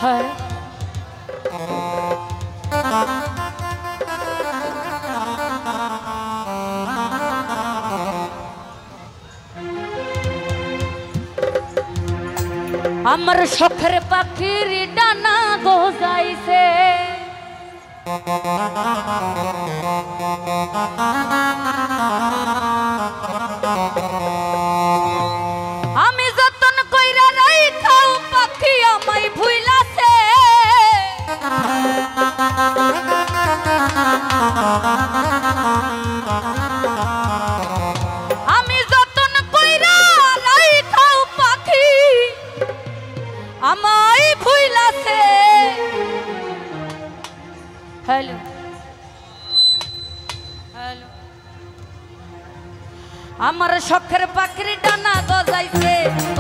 হ্যাঁ আমার শখের পাখির ডানা গজাইছে আমি যতন কইরা রাইখাও পাখি আমায় ভুইলাছে আমি যতন কইরা রাইখাও পাখি আমায় ভুইলাছে। হ্যালো হ্যালো আমার শখের পাখির ডানা গজাইছে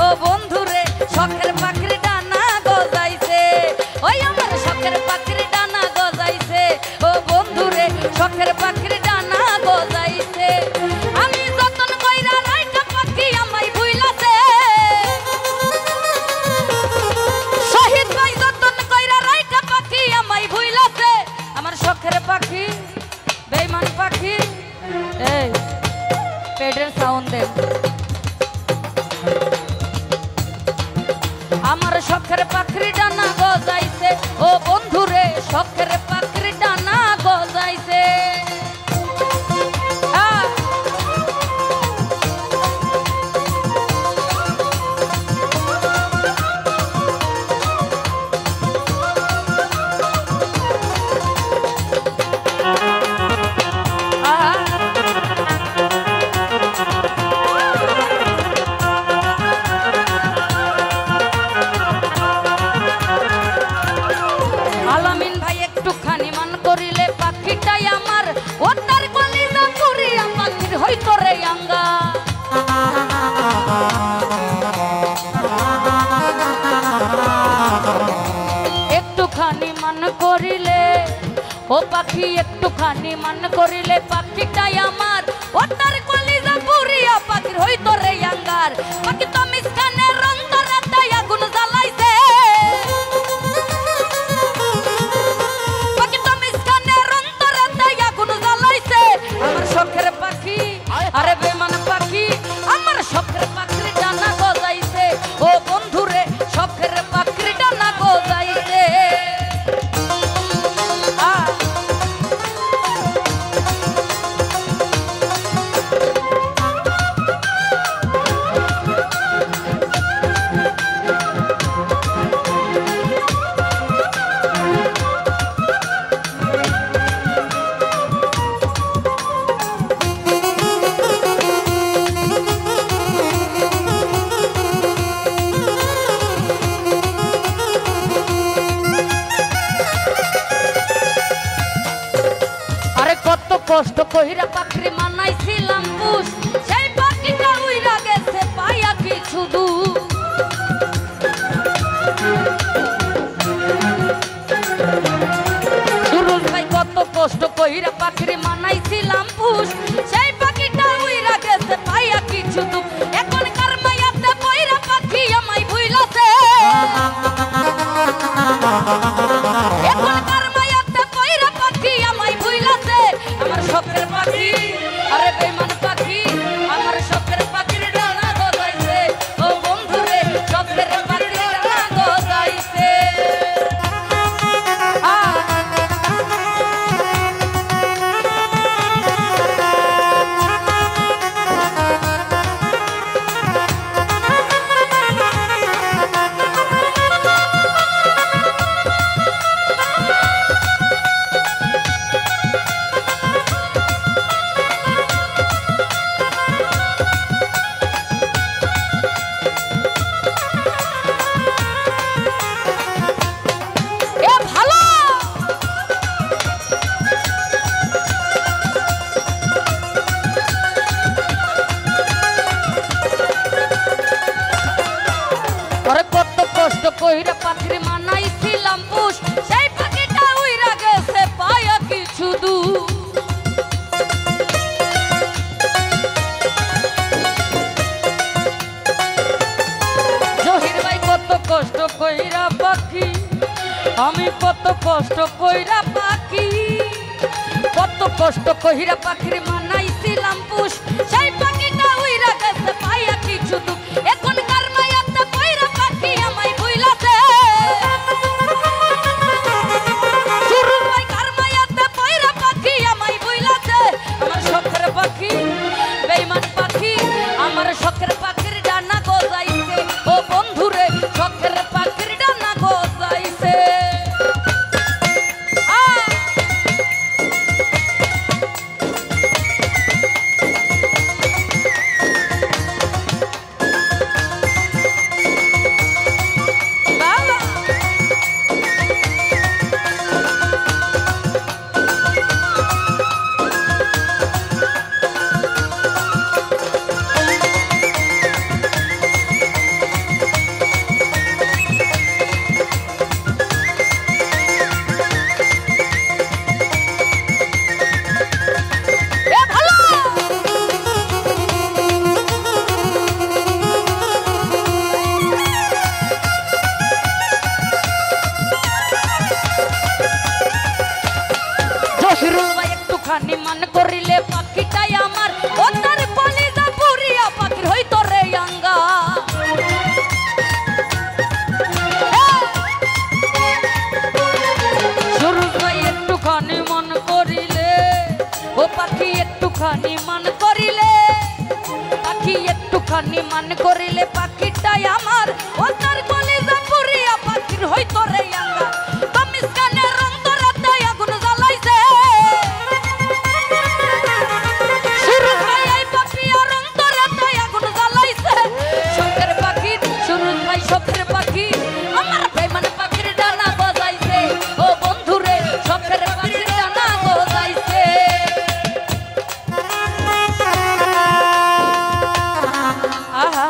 ও বন্ধুরে শখের পাখির ডানা গজাইছে ওই আমার শখের পাখির ডানা গজাইছে ও বন্ধুরে শখের পাখির ডানা গজাইছে। আমি যতন কইরা রাইখা পাখি আমায় ভুইলাছে শহীদ ভাই যতন কইরা রাইখা পাখি আমায় ভুইলাছে আমার শখের পাখি বেঈমান পাখি এই পেটের সাউন্ড দেন আমার শখের পাখির ডানা গজাইছে ও বন্ধুরে শখের পাখির ডানা গজাইছে। আলামিন ভাই একটুখানি মান করিলে পাখিটাই আমার ও তার কলিজা পুরিয়া পাখির হইতো রে আঙ্গা একটুখানি মান করিলে ও পাখি একটুখানি মান করিলে পাখিটাই আমার ও তার কলিজা পুরিয়া পাখির হইতো রে আঙ্গার পাখি তো মিসকানে রং ধরে তাই আগুন জ্বালাইছে আমার শখের পাখি আরে বেমান পাখি আমার শখের পাখির ডানা গজাইছে ও বন্ধুরে শখের পাখির ডানা গজাইছে। কষ্ট কইরা পাখি মানাইছিলাম পুষ সেই পাখিটা উইরা গেছে পাইয়া কিছু দূর সুরজ ভাই কত কষ্ট কইরা পাখি মানাইছিলাম পুষ সেই পাখিটা উইরা গেছে পাইয়া কিছু দূর এখন কার মায়াতে পয়রা পাখি আমায় ভুইলাছে এখন কার মায়াতে পয়রা পাখি আমায় ভুইলাছে আমার শখের পাখি আরে বেঈমান পাখি আমার শখের পাখির ডানা গজাইছে ও বন্ধুরে শখের পাখির ডানা গজাইছে। কষ্ট কইরা পাখির মানাইছিলাম পুষ সেই পাখিটা উইরা গেছে পায়া কিছু দূর জহির ভাই কত কষ্ট কইরা পাখি আমি কত কষ্ট কইরা পাখি, কত কষ্ট কইরা পাখির মানাইছিলাম পুষ, সেই পাখিটা উইরা গেছে পাইয়া কিছু দুঃখ। এখন কার মায়াতে কইরা পাখি আমায় ভুইলাছে, শুরু হয় কার মায়াতে কইরা পাখি আমায় ভুইলাছে। আমার শখের পাখি বেঈমান পাখি, আমার শখের পাখির ডানা গজাইছে, ও বন্ধুরে শখের পাখির ডানা গজাইছে। একটুখানি মান করিলে পাখিটাই আমার, ও তার কলিজা পুরিয়া পাখির হইতো রে আঙ্গা। সুরজ ভাই একটুখানি মান করিলে, ও পাখি একটুখানি মান করিলে, পাখি একটুখানি মান করিলে পাখিটাই আমার, ও তার কলিজা পুরিয়া পাখির হইতো রে আঙ্গা। শখের পাখি আমার বেঈমান পাখির ডানা গজাইছে, ও বন্ধুরে শখের পাখির ডানা গজাইছে। আহা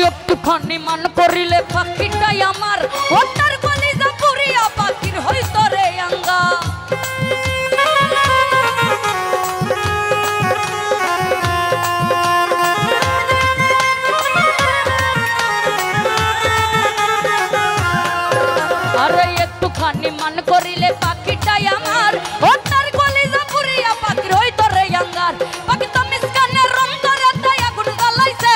একটুখানি মান করিলে পাখিটাই আমার, ও তার কলিজা পুরিয়া পাখির হইতো রে আঙ্গা। আরে একটুখানি মান করিলে পাখিটাই আমার, ও তার কলিজা পুরিয়া পাখির হইতো রে আঙ্গার। পাখি তো মিসকানের রং করে তাই আগুন জ্বালাইছে,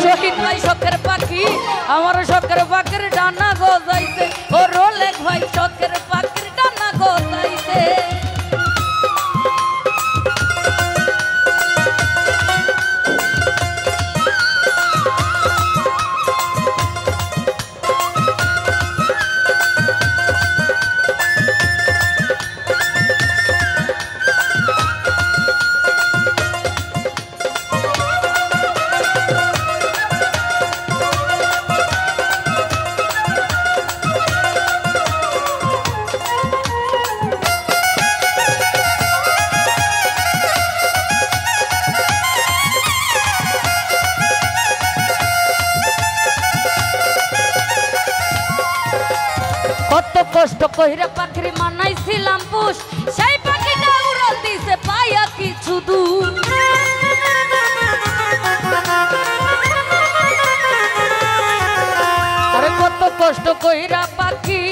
শহীদ ভাই শখের পাখি আমার শখের পাখির ডানা গজাইছে, ও রোলেক ভাই শখের পাখির ডানা গজাইছে। কত কষ্ট কইরা পাখির মানাইছিলাম পুষ, সেই পাখিটা উড়াল দিছে পাইয়া কিছু দূর। আরে কত কষ্ট কইরা পাখি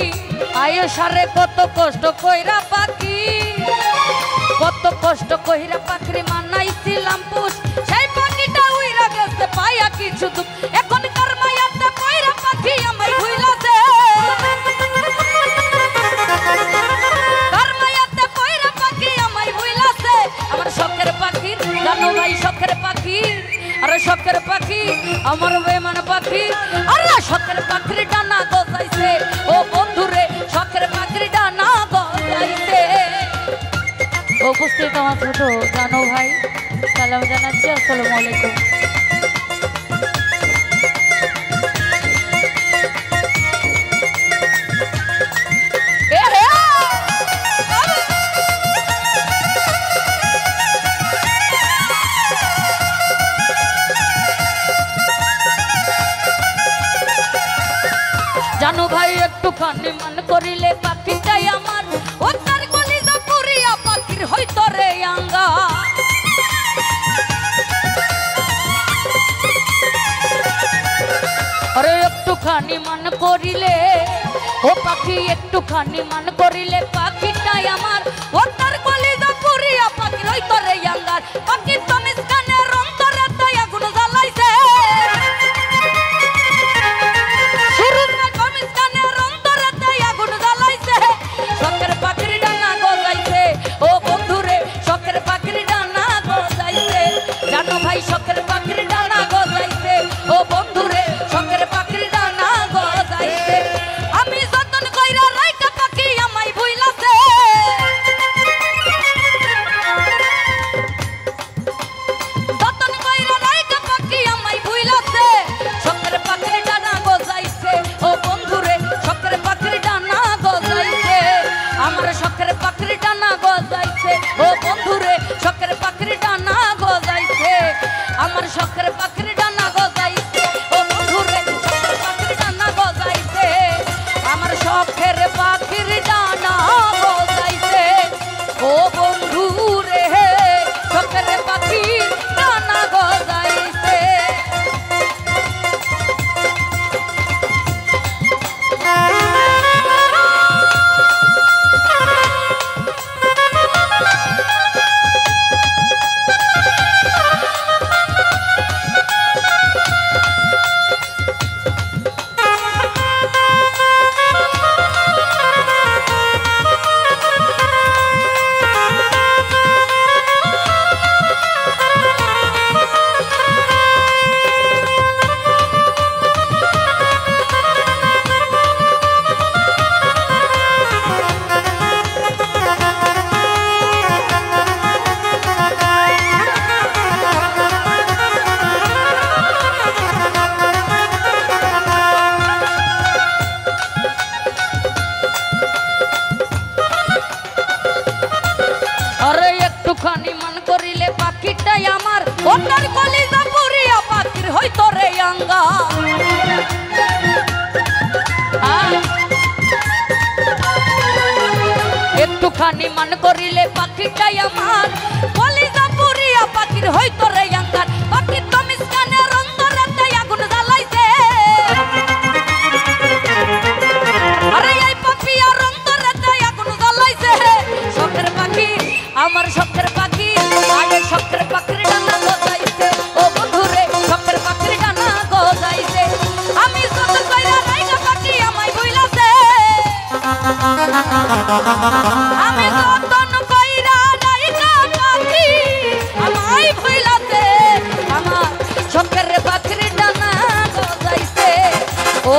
আয়ো সারে, কত কষ্ট কইরা পাখি, কত কষ্ট কইরা পাখির মানাইছিলাম পুষ, সেই পাখিটা উইরা গেছে পাইয়া কিছু দূর। এখন কার মায়াতে কইরা পাখি আমায় ভুইলাছে, কার মায়াতে আরে শখের পাখি আমার বেমান পাখি, আরে শখের পাখির ডানা গজাইছে ও বন্ধুরে, শখের পাখির ডানা গজাইছে। উপস্থিত আমার ছোট জানো ভাই, সালাম জানাচ্ছি, আসসালামু আলাইকুম। জানো ভাই একটুখানি মান করিলে পাখিটাই আমার, ও তার কলিজা পুরিয়া পাখির হইতো রে আঙ্গা। আরে একটুখানি মান করিলে ও পাখি, একটুখানি মান করিলে পাখিটাই আমার, ও তার কলিজা পুরিয়া পাখির হইতো রে আঙ্গার। পাখি তো মিসকানের অন্তরে তাই আগুন জ্বালাইছে, শখের পাখির ডানা গজাইছে ও বন্ধুরে, শখের পাখির ডানা গজাইছে। জানো ভাই শখের পাখির ডানা গজাইছে ও বন্ধুরে, শখের পাখির ডানা গজাইছে। আমি যতন কইরা রাইকা পাখি আমায় ভুইলাছে, যতন কইরা রাইকা পাখি আমায় ভুইলাছে। শখের পাখির ডানা গজাইছে ও বন্ধুরে, শখের পাখির ডানা গজাইছে। আমার শখের পাখির ডানা গজাইছে ও বন্ধুরে, শখের পাখির ডানা গজাইছে। আমার শখের পাখির ডানা গজাইছে ও বন্ধুরে, শখের পাখির ডানা গজাইছে। আমার শখের পাখির ডানা গজাইছে ও বন্ধুরে, শখের পাখির ডানা গজাইছে। একটুখানি মান করিলে পাখিটাই আমার, ওটার কলিজা পুরিয়া পাখির হইতো রে আঙ্গা। একটুখানি মান করিলে পাখিটাই আমার, কলিজা পুরিয়া পাখির হইতো রে আঙ্গার। পাখি তো মিসকানের অন্তরে আগুন জ্বালাইছে, আরে এই পাখি আর অন্তরে আগুন জ্বালাইছে। শখের পাখি আমার শখের পাখি, আরে শখের পাখির ডানা গজাইছে ও বন্ধুরে, শখের পাখির ডানা গজাইছে। আমি যত কইরা রাইকা পাখি আমায় ভুইলাছে, আমি যতন কইরা রাইকা পাখি আমায় ভুইলাছে। আমার শখের পাখির ডানা গজাইছে ও